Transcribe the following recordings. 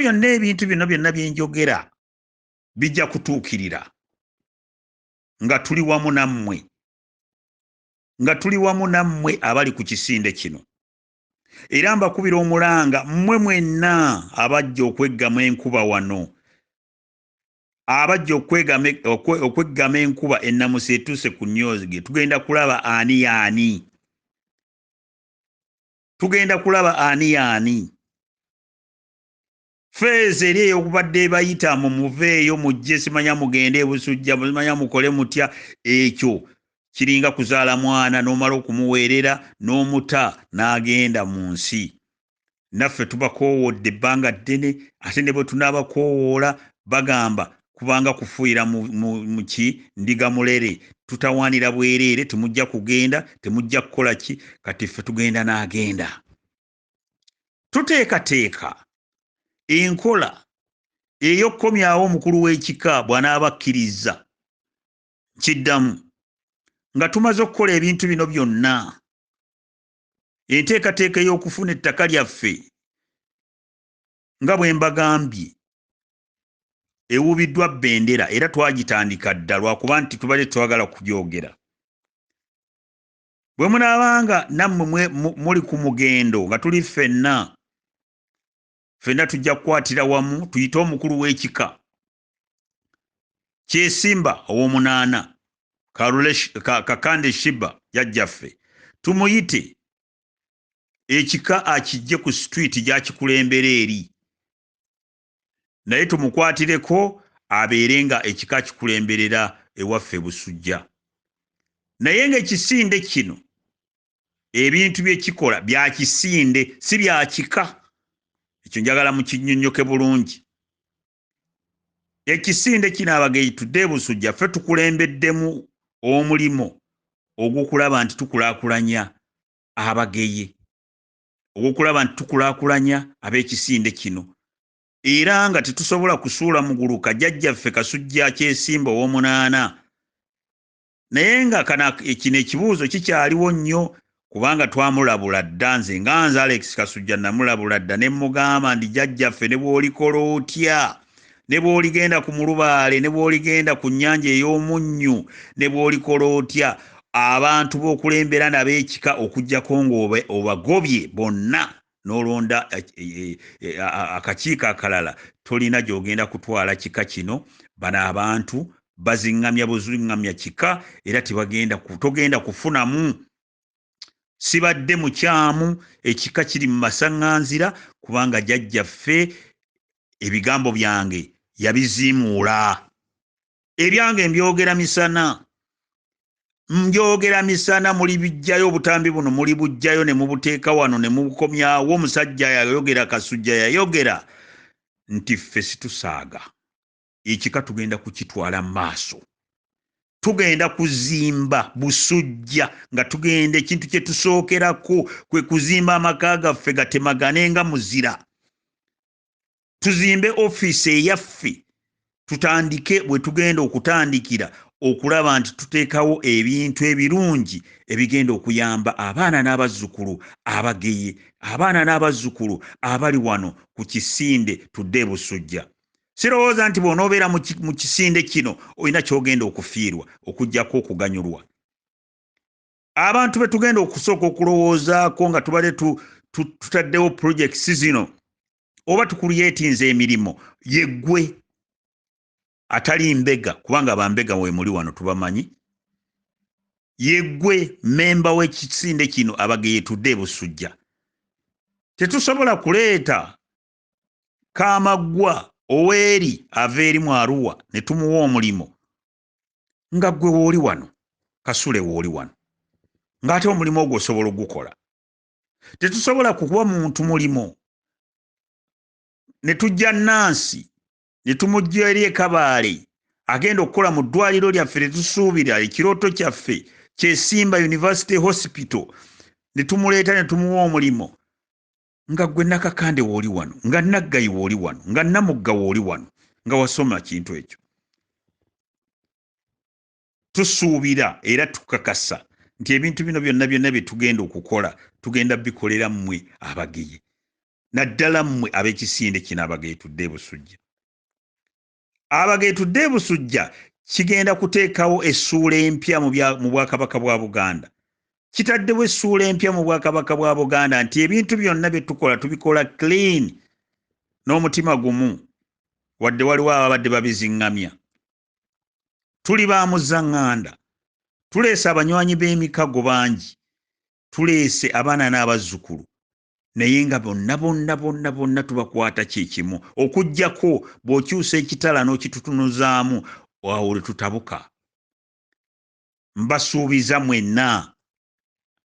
byonna ebintu byonna byenjogera bijja kutuukirira nga tuli wamu nammwe abali ku kisinde kino. Era mbakubira omulanga mmwe mwenna abajja okweggama enkuba wano, abajja okweggama enkuba ennamusa etuuse ku nnyoozige. Tugenda kulaba ani y'ani. Feezi eri ey'okubadde bayita mu muveeyo mujje, simanya mugende e Busujja, simanya mukole mutya, ekyo kiringa kuzaala mwana n'omala okumuweerera n'omuta n'agenda mu nsi. Naffe tubakoowodde ebbanga ddene, ate ne bwe tunaabakoowoola bagamba kubanga kufuuyira mu ndiga mulere, tutawaanira bwereere, temujja kugenda, temujja kukola ki. Kati ffe tugenda n'agenda. Tuteekateeka enkola ey'okkomyawo omukulu w'ekika bw'anaaba akkiriza kiddamu nga tumaze okukola ebintu bino byonna. Enteekateeka ey'okufuna ettaka lyaffe nga bwe mbagambye ewubiddwa bbendera, era twagitandika dda lwakuba nti tubadde twagala kugyogera. Bwe munaabanga nammwe muli ku mugendo nga tuli ffenna tujja kukwatira wamu, tuyite omukulu w'ekika Kyesimba ow'omunaana, Kakande Shiba jjajjaffe, tumuyite ekika akijje ku street gy'akikulembera eri, naye tumukwatireko abeere nga ekika akikulemberera ewaffe Busujja. Naye ng'ekisinde kino ebintu bye kikola bya kisinde, si bya kika. Ekyo njagala mukinnyonnyoke bulungi. Ekisinde kino abageyi tudde Busujja, ffe tukulembeddemu omulimo ogw'okulaba nti tukulaakulanya abageyi, ogw'okulaba nti tukulaakulanya ab'ekisinde kino, era nga tetusobola kusuula muguluka jjajjaffe Kassujja Kyesimba ow'omunaana. Naye nga kino ekibuuzo kikyaliwo nnyo, kubanga twamulabula dda. Nze Alex Kassujja namulabula dda ne mugamba ndi jjajjaffe, ne bw'olikola otya, ne bw'oligenda ku Mulubaale, ne bw'oligenda ku nnyanja ey'omunnyu, ne bw'olikola otya, abantu b'okulembera n'ab'ekika okuggyako ng'obagobye bonna n'olonda akakiiko akalala, tolina gy'ogenda kutwala kika kino. Bano abantu baziŋŋamya buziŋŋamya kika, era togenda kufunamu. Sibadde mukyamu, ekika kiri mu masaŋŋanzira, kubanga jjajjaffe ebigambo byange yabiziimuula. Ebyange mbyogera misana, muli bijjayo obutambi buno muli bujjayo ne mubuteeka wano ne mubukomyawo. Omusajja yayogera, Kassujja yayogera nti ffe situsaaga, ekika tugenda kukitwala mu maaso. Tugenda kuzimba Busujja nga tugenda, ekintu kye tusookerako kwe kuzimba amaka gaffe gatemagane nga muzira. Tuzimbe ofiisi eyaffe, tutandike bwe tugenda okutandikira okulaba nti tuteekawo ebintu ebirungi ebigenda okuyamba abaana n'abazzukulu abageyi, abaana n'abazzukulu abali wano ku kisinde tudde Busujja. Sirowooza nti bw'onoobeera mu kisinde kino olina ky'ogenda okufiirwa okuggyako okuganyulwa. Abantu be tugenda okusooka okulowoozaako nga tubadde tutaddewo projects zino oba tukulyetinza emirimo, yeggwe atali mbega, kubanga bambega we muli wano tubamanyi. Yeggwe memba w'ekisinde kino abageyi tudde Busujja. Tetusobola kuleeta Kaamaggwa oweeri ava eri mu Arua ne tumuwa omulimo nga ggwe wooli wano, Kasule wooli wano, ng'ate omulimu ogwo osobola ogukola. Tetusobola kukuba muntu mulimo ne tujja Nansi ne tumujja eri e Kabaale agenda okukola mu ddwaliro lyaffe tetusuubira, ekirooto kyaffe Kyesimba University Hospital, ne tumuleeta ne tumuwa omulimo nga ggwe Nakakande wooli wano, nga Naggayi wooli wano, nga Namugga wooli wano, nga wasoma kintu ekyo. Tusuubira era tukakasa nti ebintu bino byonna bye tugenda okukola tugenda bikolera mmwe abageyi. naddala mmwe ab'ekisinde kino abageetudde Busujja. Abageetudde Busujja kigenda kuteekawo essuula empya mu Bwakabaka bwa Buganda. Kitaddewo essuula empya mu Bwakabaka bwa Buganda nti ebintu byonna bye tukola tubikola clean n'omutima gumu, wadde waliwo ababadde babiziŋŋamya. Tuli ba muzaŋŋanda, tuleese abanywanyi b'emikago bangi, tuleese abaana n'abazzukulu, naye nga bonna tubakwata kyekimu, okuggyako bw'okyusa ekitala n'okitutunuzaamu awo lwe tutabuka. Mbasuubiza mwenna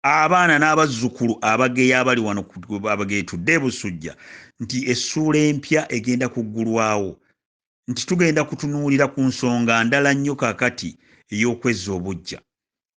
abaana n'abazzukulu abageya abali wano abageetudde Busujja nti essuula empya egenda kuggulwawo, nti tugenda kutunuulira ku nsonga ndala nnyo kaakati ey'okwezza obuggya,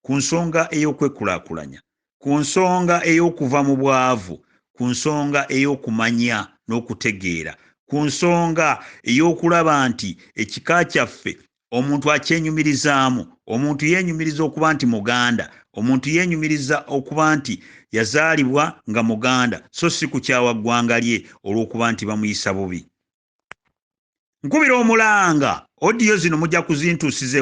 ku nsonga ey'okwekulaakulanya, ku nsonga ey'okuva mu bwavu, ku nsonga ey'okumanya n'okutegeera, ku nsonga ey'okulaba nti ekika kyaffe omuntu akyenyumirizaamu, omuntu yeenyumiriza okuba nti Muganda, omuntu yeenyumiriza okuba nti yazaalibwa nga Muganda so si kukyawa ggwanga lye olw'okuba nti bamuyisa bubi. Nkubira omulanga, odiyo zino mujja kuzintuusiza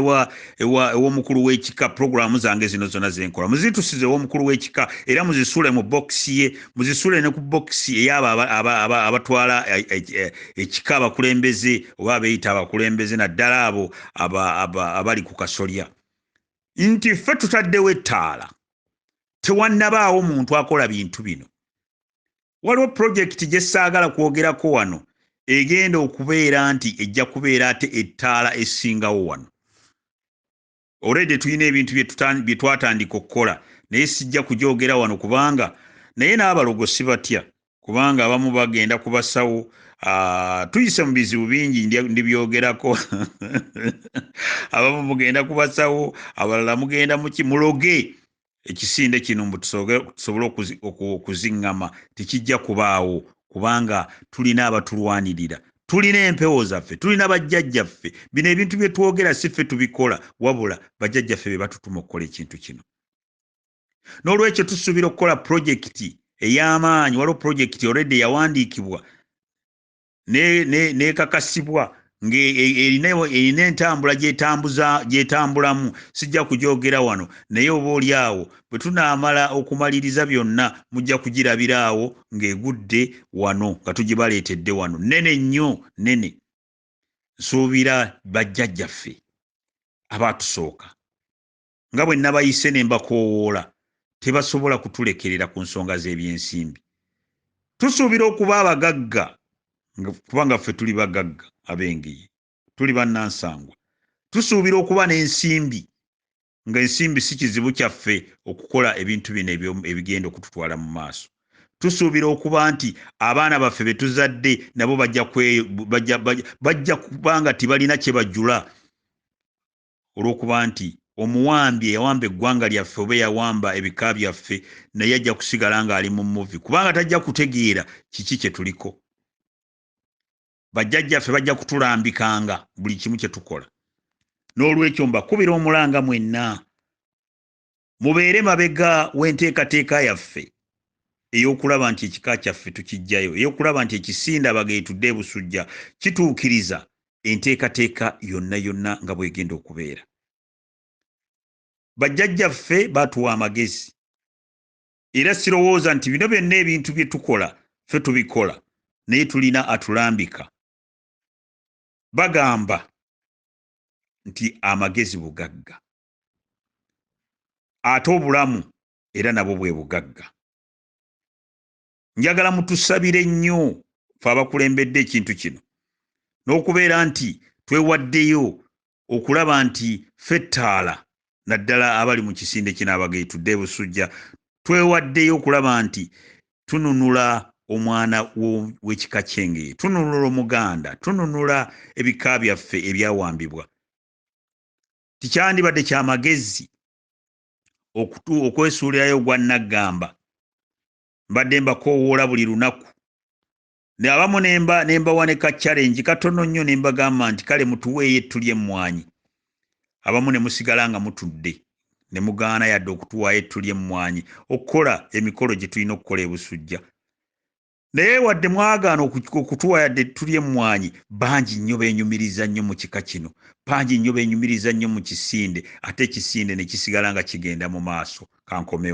ew'omukulu w'ekika, puroguramu zange zino zonna zenkola muzintuusize ew'omukulu w'ekika era muzisuule mu bokisi ye, muzisuule ne ku bokisi ey'abo abatwala ekika, abakulembeze oba abeeyita abakulembeze, naddala abo abali ku kasolya, nti ffe tutaddewo ettaala, tewannabaawo muntu akola bintu bino. Waliwo pulojekiti gye ssaagala kwogerako wano egenda okubeera nti ejja kubeera ate ettaala esingawo wano. Already tulina ebintu bye twatandika okukola, naye sijja kugyogera wano kubanga naye n'abalogo si batya, kubanga abamu bagenda ku basawo. Tuyise mu bizibu bingi ndibyogerako. Abamu mugenda ku basawo, abalala mugenda muloge ekisinde kino mbu tusobole okuziŋŋama. Tekijja kubaawo kubanga tulina abatulwanirira, tulina empewo zaffe, tulina bajjajjaffe. Bino ebintu bye twogera si ffe tubikola, wabula bajjajjaffe be batutuma okukola ekintu kino. N'olwekyo tusuubira okukola pulojekiti ey'amaanyi. Waliwo pulojekiti already yawandiikibwa n'ekakasibwa ng'erina entambula gyetambulamu. Sijja kugyogera wano, naye oboolyawo bwe tunaamala okumaliriza byonna mujja kugirabira awo ng'egudde wano nga tugibaleetedde wano, nene nnyo, nene. Nsuubira bajjajjaffe abaatusooka nga bwe nabayise ne mbakoowoola, tebasobola kutulekerera ku nsonga z'ebyensimbi. Tusuubira okuba abagagga kubanga ffe tuli bagagga ab'engeri, tuli bannansangwa. Tusuubira okuba n'ensimbi, ng'ensimbi si kizibu kyaffe okukola ebintu bino ebigenda okututwala mu maaso. Tusuubira okuba nti abaana baffe be tuzadde nabo bajja kuba nga tibalina kye bajjula, olw'okuba nti omuwambi eyawamba eggwanga lyaffe oba eyawamba ebika byaffe naye ajja kusigala ng'ali mu muvi kubanga tajja kutegeera kiki kye tuliko. Bajjajjaffe bajja kutulambikanga buli kimu kye tukola. N'olwekyo mbakubira omulanga mwenna mubeere mabega w'enteekateeka yaffe ey'okulaba nti ekika kyaffe tukiggyayo, ey'okulaba nti ekisinde abageetudde Busujja kituukiriza enteekateeka yonna nga bw'egenda okubeera. Bajjajjaffe baatuwa amagezi era sirowooza nti bino byonna ebintu bye tukola ffe tubikola, naye tulina atulambika. Bagamba nti amagezi bugagga, ate obulamu era nabwo bwe bugagga. Njagala mutusabire nnyo ffe abakulembedde ekintu kino, n'okubeera nti twewaddeyo okulaba nti ffe ettaala, naddala abali mu kisinde kino abageetudde Busujja, twewaddeyo okulaba nti tununula omwana w'ekika ky'Engeye, tununula Omuganda, tununula ebika byaffe ebyawambibwa. Tikyandibadde kyamagezi okwesuulirayo gwa naggamba. Mbadde mbakoowoola buli lunaku. Abamu ne mbawa ka challenge katono nnyo ne mbagamba nti kale mutuweeyo ettuli emmwanyi. Abamu ne musigala nga mutudde ne mugaana yadde okutuwaayo ettuli emmwanyi okukola emikolo gye tulina okukola e Busujja. naye wadde mwagaana okutuwa yadde tulye emmwanyi, bangi nnyo beenyumiriza nnyo mu kika kino, bangi nnyo beenyumiriza nnyo mu kisinde, ate ekisinde ne kisigala nga kigenda mu maaso. Kankomewo.